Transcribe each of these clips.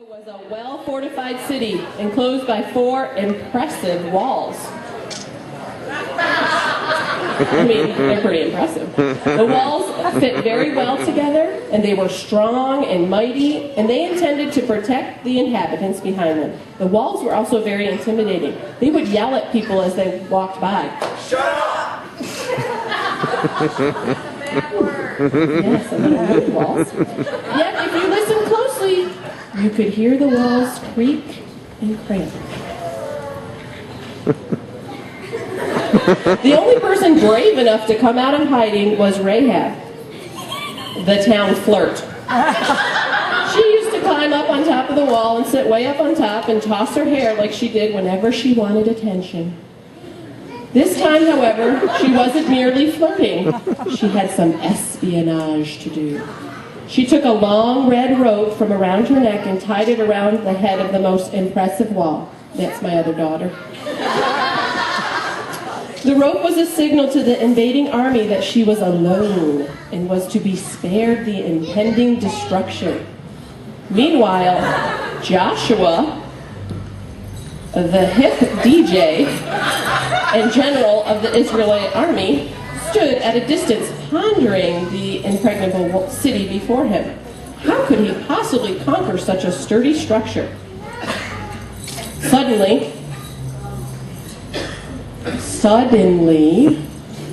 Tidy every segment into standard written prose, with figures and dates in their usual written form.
Was a well-fortified city enclosed by 4 impressive walls. I mean, they're pretty impressive. The walls fit very well together, and they were strong and mighty, and they intended to protect the inhabitants behind them. The walls were also very intimidating. They would yell at people as they walked by. Shut up! Yes, and there were walls. Yet, if you listen closely, you could hear the walls creak and crack. The only person brave enough to come out of hiding was Rahab, the town flirt. She used to climb up on top of the wall and sit way up on top and toss her hair like she did whenever she wanted attention. This time, however, she wasn't merely flirting. She had some espionage to do. She took a long red rope from around her neck and tied it around the head of the most impressive wall. That's my other daughter. The rope was a signal to the invading army that she was alone and was to be spared the impending destruction. Meanwhile, Joshua, the hip DJ and general of the Israelite army, stood at a distance pondering the impregnable city before him. How could he possibly conquer such a sturdy structure? Suddenly,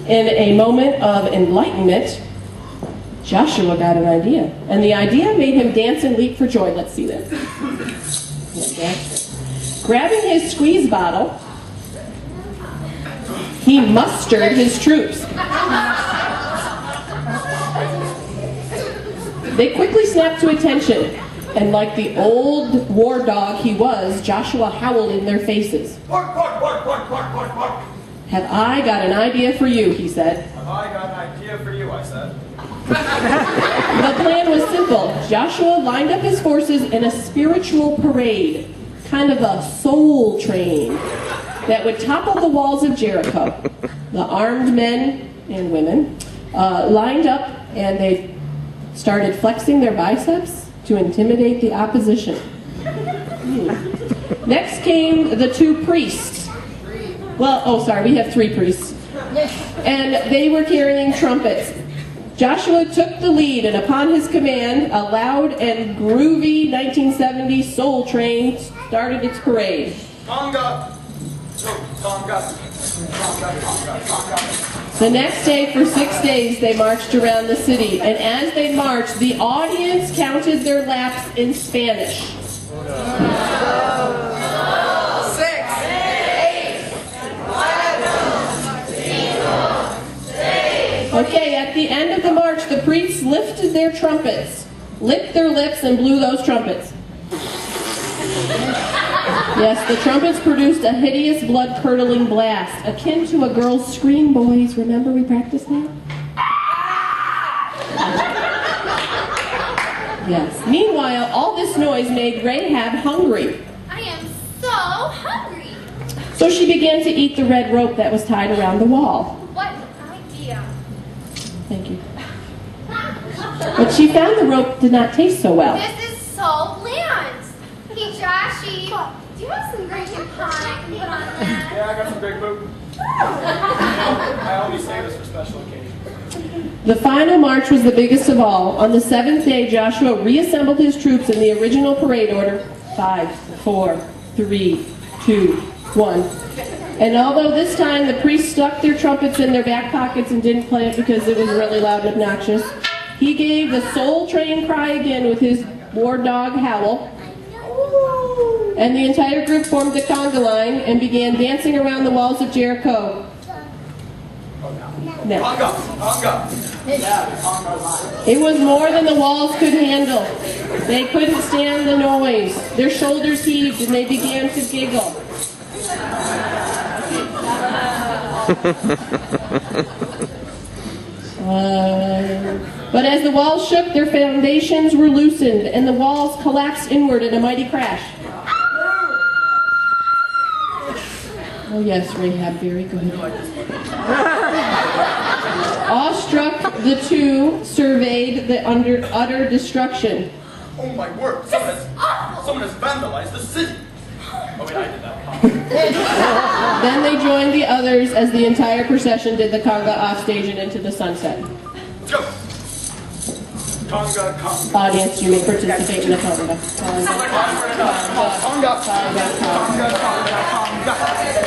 in a moment of enlightenment, Joshua got an idea. And the idea made him dance and leap for joy. Let's see this. Grabbing his squeeze bottle, he mustered his troops. They quickly snapped to attention, and like the old war dog he was, Joshua howled in their faces. Bark, bark, bark, bark, bark, bark, bark. Have I got an idea for you, he said. Have I got an idea for you, I said. The plan was simple. Joshua lined up his forces in a spiritual parade, kind of a soul train, that would topple the walls of Jericho. The armed men and women lined up, and they started flexing their biceps to intimidate the opposition. Next came the 2 priests. Well, oh sorry, we have 3 priests. And they were carrying trumpets. Joshua took the lead, and upon his command, a loud and groovy 1970s soul train started its parade. Tonga! Tonga! Tonga! Tonga! Tonga! The next day, for 6 days, they marched around the city, and as they marched, the audience counted their laps in Spanish. 6, 8, 11, Okay, at the end of the march, the priests lifted their trumpets, licked their lips, and blew those trumpets. Yes, the trumpets produced a hideous, blood-curdling blast, akin to a girl's scream, boys. Remember we practiced that? Yes. Meanwhile, all this noise made Rahab hungry. I am so hungry. So she began to eat the red rope that was tied around the wall. What an idea. Thank you. But she found the rope did not taste so well. This is so bland. Hey, Joshy, do you have some great pie I can put on that? Yeah, I got some big boot. I always save this for special occasions. The final march was the biggest of all. On the 7th day, Joshua reassembled his troops in the original parade order, 5, 4, 3, 2, 1. And although this time the priests stuck their trumpets in their back pockets and didn't play it because it was really loud and obnoxious, he gave the soul train cry again with his war dog howl. And the entire group formed the conga line and began dancing around the walls of Jericho. Now, Tonga! Tonga! it was more than the walls could handle. They couldn't stand the noise. Their shoulders heaved and they began to giggle. But as the walls shook, their foundations were loosened and the walls collapsed inward in a mighty crash. Oh yes, Rahab, very good. Awestruck, the 2 surveyed the utter destruction. Oh my word! Someone has vandalized the city. Oh wait, I did that. Then they joined the others as the entire procession did the conga offstage and into the sunset. Let's go. Conga, conga. Audience, you may participate in the conga. Conga, conga, conga, conga, conga.